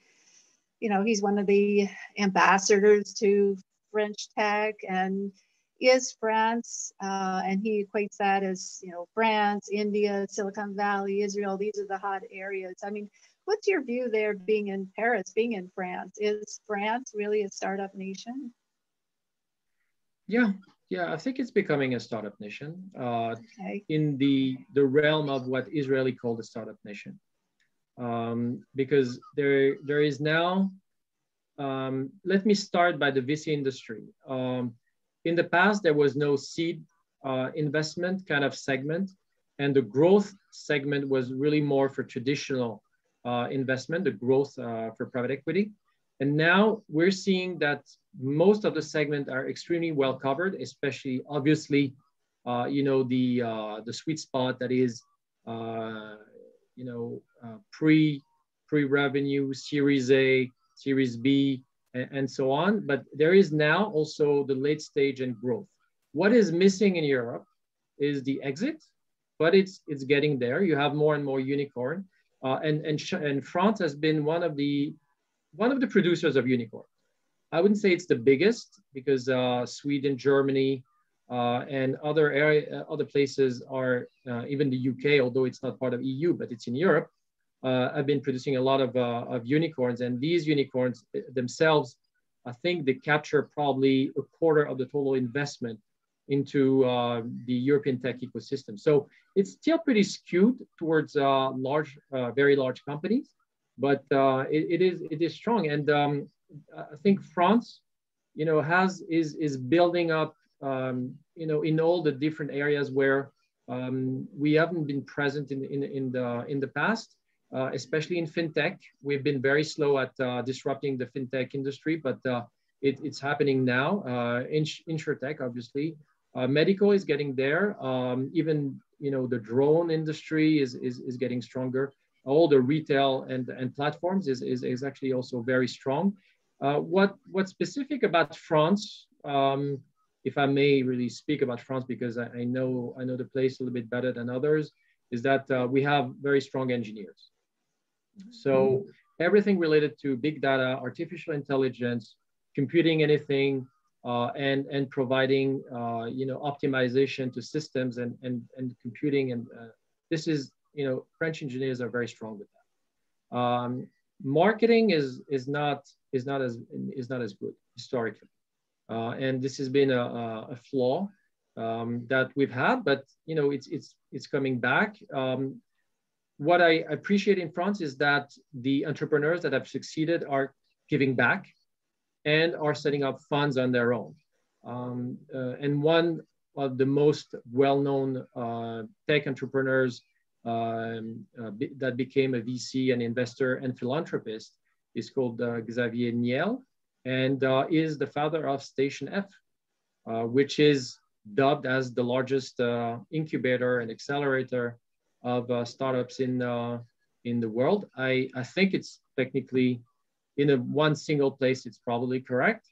you know he's one of the ambassadors to French tech. And is France, and he equates that as, you know, France, India, Silicon Valley, Israel, these are the hot areas. I mean, what's your view there, being in Paris, being in France? Is France really a startup nation? Yeah, I think it's becoming a startup nation in the realm of what Israeli called a startup nation. Because there is now, let me start by the VC industry. In the past, there was no seed investment kind of segment, and the growth segment was really more for traditional investment, the growth for private equity. And now we're seeing that most of the segment are extremely well covered, especially obviously, you know, the sweet spot that is, you know, pre-revenue, Series A, Series B, and so on. But there is now also the late stage and growth. What is missing in Europe is the exit, but it's getting there. You have more and more unicorn, and France has been one of the producers of unicorn. I wouldn't say it's the biggest, because Sweden, Germany, and other places are, even the UK, although it's not part of EU, but it's in Europe, have been producing a lot of unicorns. And these unicorns themselves, I think they capture probably a quarter of the total investment into the European tech ecosystem. So it's still pretty skewed towards very large companies, but it is strong. And I think France, you know, is building up, you know, in all the different areas where we haven't been present in the past. Especially in fintech, we've been very slow at disrupting the fintech industry, but it's happening now. Insurtech, obviously, medical is getting there. Even, you know, the drone industry is getting stronger. All the retail and platforms is actually also very strong. What's specific about France, if I may really speak about France, because I know the place a little bit better than others, is that we have very strong engineers. So everything related to big data, artificial intelligence, computing anything, and providing, you know, optimization to systems and computing, and this is, you know, French engineers are very strong with that. Marketing is not as good historically. And this has been a flaw that we've had, but it's coming back. What I appreciate in France is that the entrepreneurs that have succeeded are giving back and are setting up funds on their own. And one of the most well-known tech entrepreneurs that became a VC and investor and philanthropist is called Xavier Niel, and is the founder of Station F, which is dubbed as the largest incubator and accelerator of startups in the world. I think it's technically in one single place, it's probably correct,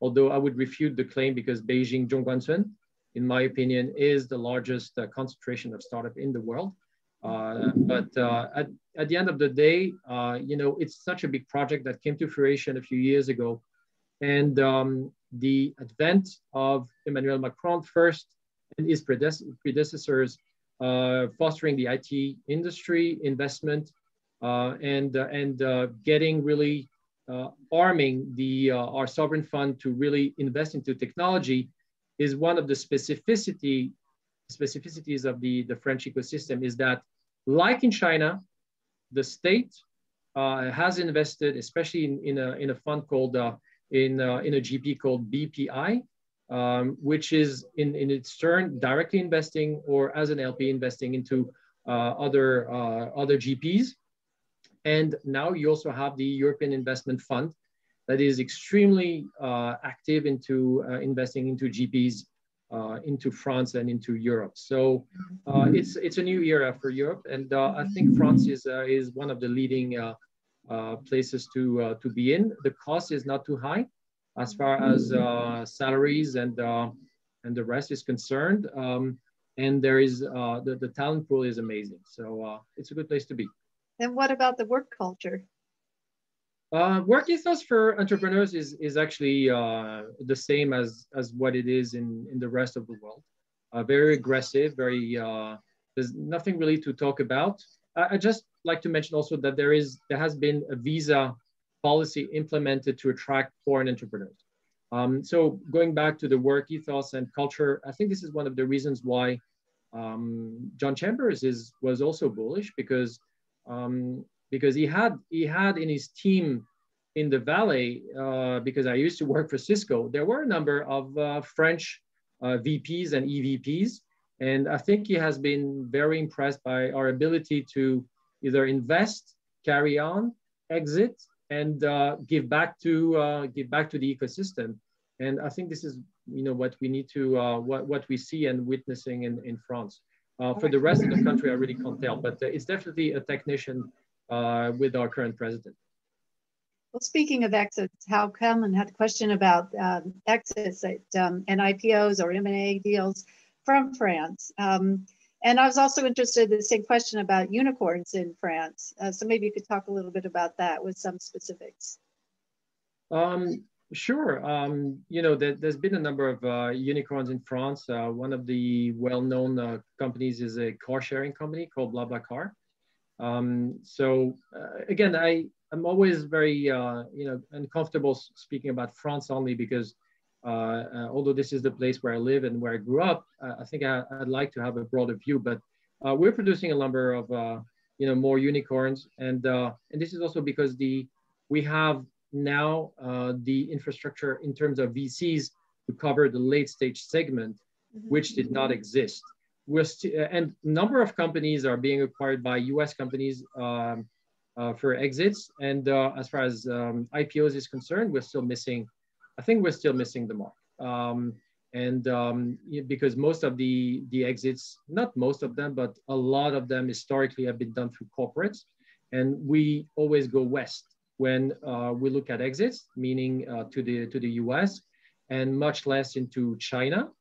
although I would refute the claim because Beijing Zhongguancun, in my opinion, is the largest concentration of startup in the world. But at the end of the day, it's such a big project that came to fruition a few years ago. And the advent of Emmanuel Macron first and his predecessors fostering the IT industry investment and getting really arming our sovereign fund to really invest into technology is one of the specificities of the French ecosystem, is that, like in China, the state has invested, especially in a fund called in a GP called BPI, which is in its turn directly investing or as an LP investing into other GPs. And now you also have the European Investment Fund that is extremely active into investing into GPs into France and into Europe. So it's a new era for Europe, and I think France is one of the leading places to be in. The cost is not too high as far as salaries and the rest is concerned, and there is the talent pool is amazing. So it's a good place to be. And what about the work culture? Work ethos for entrepreneurs is actually the same as what it is in the rest of the world. Very aggressive, very, there's nothing really to talk about. I just like to mention also that there has been a visa policy implemented to attract foreign entrepreneurs. So going back to the work ethos and culture, I think this is one of the reasons why John Chambers was also bullish, because he had in his team in the Valley, because I used to work for Cisco, there were a number of French VPs and EVPs. And I think he has been very impressed by our ability to either invest, carry on, exit, and give back to the ecosystem. And I think this is what we need to what we see and witnessing in France. For the rest of the country, I really can't tell, but it's definitely a technician with our current president. Well, speaking of exits, how come, and had a question about exits and IPOs or M&A deals from France. And I was also interested in the same question about unicorns in France. So maybe you could talk a little bit about that with some specifics. Sure. There's been a number of unicorns in France. One of the well-known companies is a car-sharing company called BlaBlaCar. Again, I'm always very uncomfortable speaking about France only because although this is the place where I live and where I grew up, I think I'd like to have a broader view. But we're producing a number of more unicorns, and this is also because we have now the infrastructure in terms of VCs to cover the late stage segment, which did not exist. And a number of companies are being acquired by US companies for exits. And as far as IPOs is concerned, I think we're still missing the mark. Because most of the exits, not most of them, but a lot of them historically have been done through corporates. And we always go west when we look at exits, meaning to the US, and much less into China.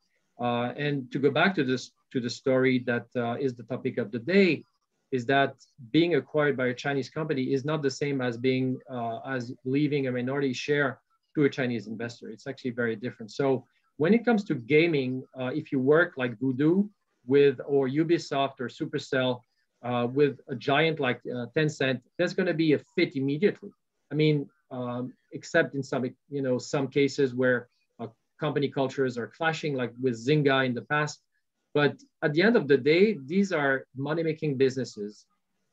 And to go back to the story that is the topic of the day, is that being acquired by a Chinese company is not the same as as leaving a minority share to a Chinese investor. It's actually very different. So when it comes to gaming, if you work like Voodoo or Ubisoft or Supercell with a giant like Tencent, there's going to be a fit immediately. I mean, except in some cases where company cultures are clashing, like with Zynga in the past. But at the end of the day, these are money-making businesses.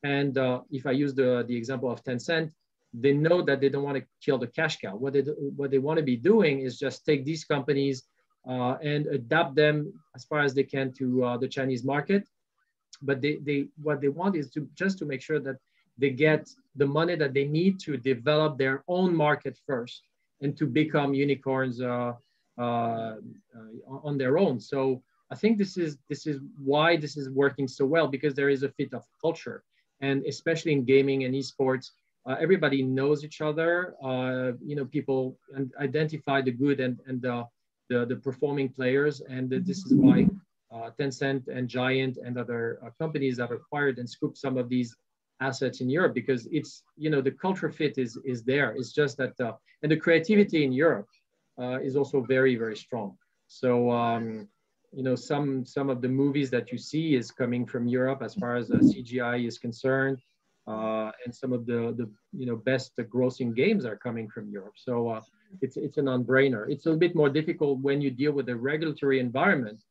And if I use the example of Tencent, they know that they don't want to kill the cash cow. What they want to be doing is just take these companies and adapt them as far as they can to the Chinese market. But what they want is just to make sure that they get the money that they need to develop their own market first and to become unicorns on their own. So I think this is why this is working so well, because there is a fit of culture, and especially in gaming and esports, everybody knows each other. People identify the good and the performing players, and this is why Tencent and Giant and other companies have acquired and scooped some of these assets in Europe, because it's, the culture fit is there. It's just that, and the creativity in Europe is also very, very strong. So, some of the movies that you see is coming from Europe as far as CGI is concerned, and some of the best grossing games are coming from Europe. So it's a non-brainer. It's a little bit more difficult when you deal with a regulatory environment,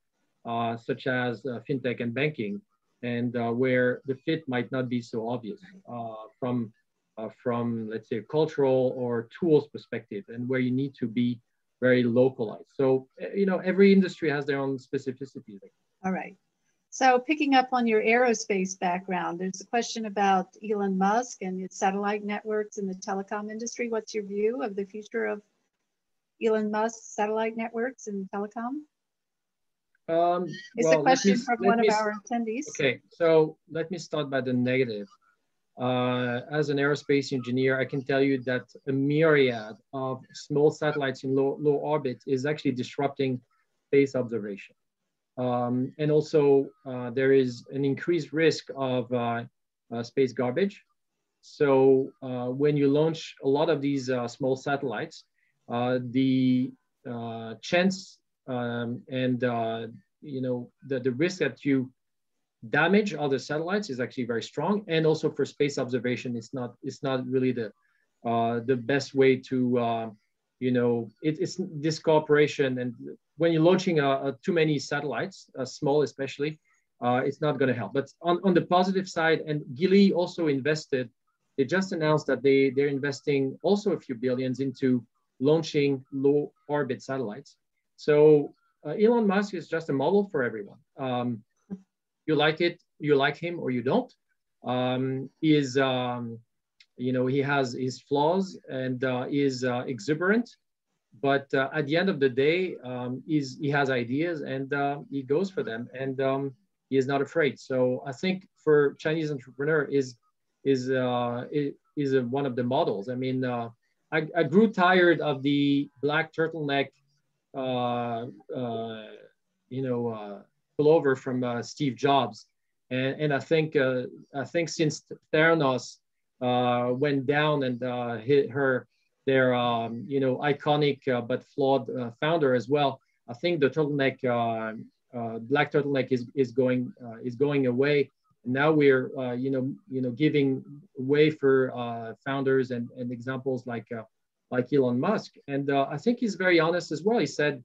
such as fintech and banking, and where the fit might not be so obvious from let's say, cultural or tools perspective, and where you need to be very localized. So, every industry has their own specificities. All right. So picking up on your aerospace background, there's a question about Elon Musk and his satellite networks in the telecom industry. What's your view of the future of Elon Musk's satellite networks in telecom? It's a question from one of our attendees. Okay, so let me start by the negative. As an aerospace engineer, I can tell you that a myriad of small satellites in low orbit is actually disrupting space observation. And also, there is an increased risk of space garbage. So when you launch a lot of these small satellites, the chance and the risk that you damage other satellites is actually very strong. And also for space observation, it's not really the best way to it's this cooperation. And when you're launching too many satellites, small especially, it's not going to help. But on the positive side, and Gili also invested, they just announced that they're investing also a few billions into launching low orbit satellites. So Elon Musk is just a model for everyone. You like it, you like him, or you don't. He has his flaws and is exuberant, but at the end of the day, he has ideas and he goes for them, and he is not afraid. So I think for Chinese entrepreneur is one of the models. I mean, I grew tired of the black turtleneck, pullover from Steve Jobs, and I think since Theranos went down and hit their iconic but flawed founder as well, I think the turtleneck, black turtleneck is going away. Now we're giving way for founders and examples like Elon Musk, and I think he's very honest as well. He said,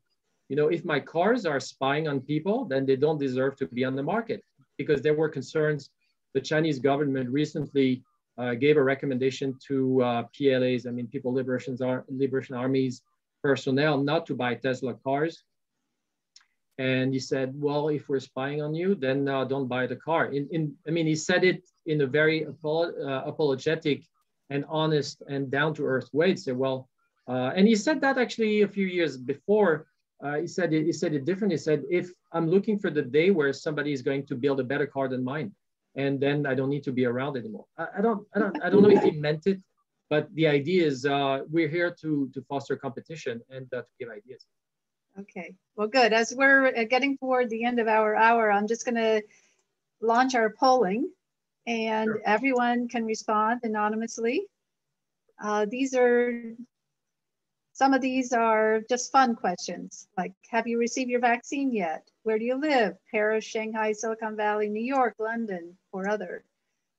if my cars are spying on people, then they don't deserve to be on the market, because there were concerns. The Chinese government recently gave a recommendation to PLAs, I mean, People Liberation Army's personnel, not to buy Tesla cars. And he said, well, if we're spying on you, then don't buy the car. He said it in a very apologetic and honest and down-to-earth way. He said, well, and he said that actually a few years before. He said it different. He said, if I'm looking for the day where somebody is going to build a better car than mine, and then I don't need to be around anymore. I don't know if he meant it, but the idea is we're here to foster competition and to give ideas. Okay, well, good. As we're getting toward the end of our hour, I'm just going to launch our polling, and sure, everyone can respond anonymously. Some of these are just fun questions, like, have you received your vaccine yet? Where do you live? Paris, Shanghai, Silicon Valley, New York, London, or other.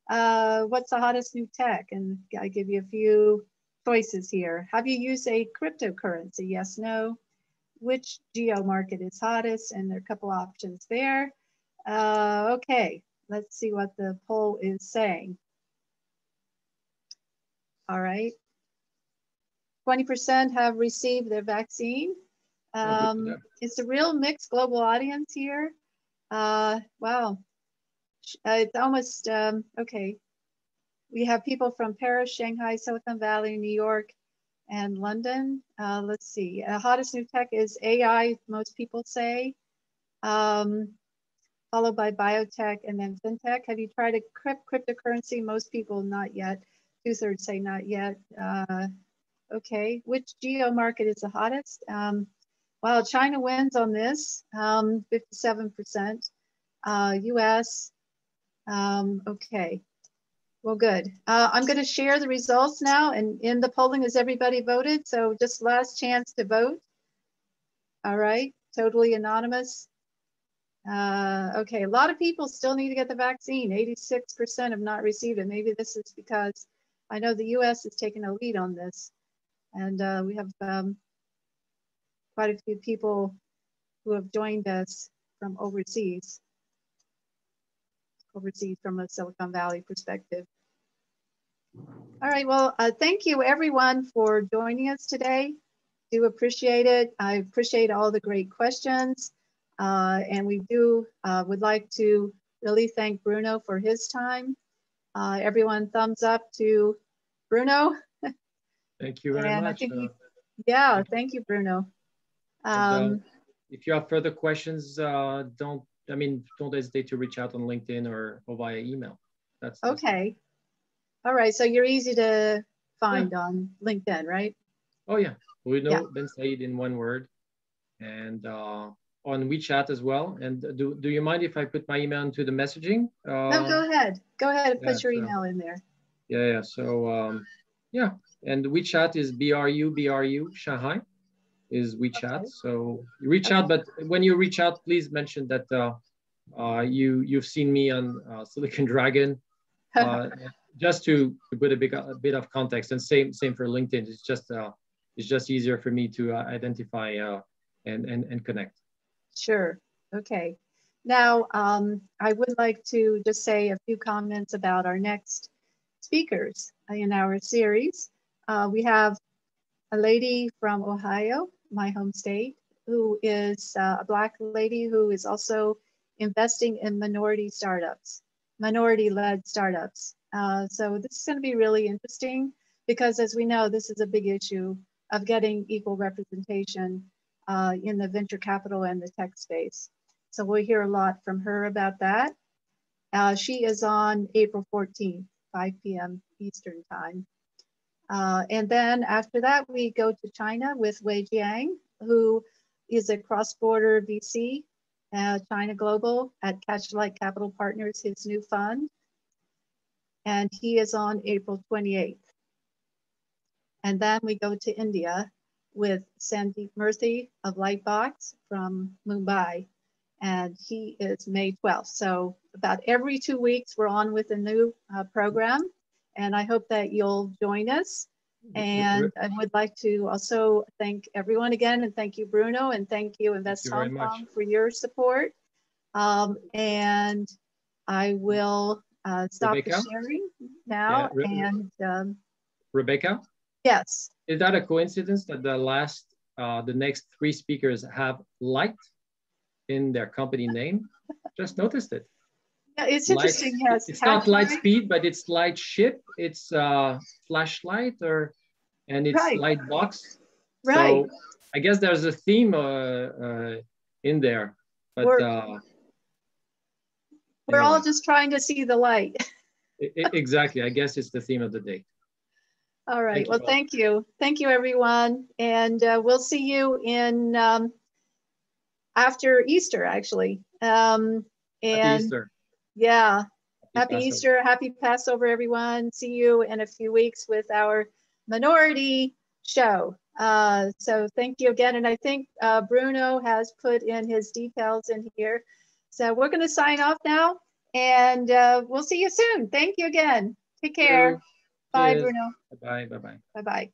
What's the hottest new tech? And I give you a few choices here. Have you used a cryptocurrency? Yes, no. which geo market is hottest, and there are a couple options there. Okay, let's see what the poll is saying. All right. 20% have received their vaccine. It's a real mixed global audience here. Wow. It's almost, okay. We have people from Paris, Shanghai, Silicon Valley, New York, and London. Let's see. Hottest new tech is AI, most people say, followed by biotech and then fintech. Have you tried a cryptocurrency? Most people not yet. 2/3 say not yet. Okay, which geo market is the hottest? Well, China wins on this, 57%. US, okay. Well, good. I'm going to share the results now, and in the polling, has everybody voted? So just last chance to vote. All right, totally anonymous. Okay, a lot of people still need to get the vaccine. 86% have not received it. Maybe this is because I know the US is taking a lead on this, and we have quite a few people who have joined us from overseas from a Silicon Valley perspective. All right, well, thank you everyone for joining us today. Do appreciate it. I appreciate all the great questions. And we would like to really thank Bruno for his time. Everyone thumbs up to Bruno. Thank you very much. Yeah, thank you, Bruno. If you have further questions, don't hesitate to reach out on LinkedIn or via email. That's okay. All right, so you're easy to find on LinkedIn, right? Oh yeah, Bruno Bensaid in one word, and on WeChat as well. And do you mind if I put my email into the messaging? No, go ahead. Go ahead and put your email in there. Yeah. So yeah, and WeChat is BRU Shanghai is WeChat. Okay. So you reach out, but when you reach out, please mention that you've seen me on Silicon Dragon, just to put a bit of context. And same for LinkedIn. It's just easier for me to identify and connect. Sure. Okay. Now, I would like to just say a few comments about our next speakers in our series. We have a lady from Ohio, my home state, who is a Black lady who is also investing in minority-led startups. So this is going to be really interesting because, as we know, this is a big issue of getting equal representation in the venture capital and the tech space. So we'll hear a lot from her about that. She is on April 14th, 5 p.m. Eastern time. And then after that, we go to China with Wei Jiang, who is a cross-border VC, China Global at Catchlight Capital Partners, his new fund. And he is on April 28th. And then we go to India with Sandeep Murthy of Lightbox from Mumbai. And he is May 12th. So about every 2 weeks, we're on with a new program. And I hope that you'll join us. And I would like to also thank everyone again, and thank you, Bruno, and thank you, Invest Hong Kong, for your support. And I will stop the sharing now. And Rebecca? Yes. Is that a coincidence that the next 3 speakers have light in their company name? Just noticed it. Yeah, it's interesting. Yes, it's not Lightspeed, but it's Lightship. It's Flashlight, and it's Lightbox. Right. So I guess there's a theme in there, but we're all just trying to see the light. Exactly. I guess it's the theme of the day. All right. Well, thank you. Thank you, everyone. And we'll see you in after Easter, actually. Happy Easter. Yeah. Happy Easter. Happy Passover, everyone. See you in a few weeks with our minority show. So thank you again. And I think Bruno has put in his details in here. So we're going to sign off now, and we'll see you soon. Thank you again. Take care. Bye, Bruno. Bye-bye. Bye-bye. Bye-bye.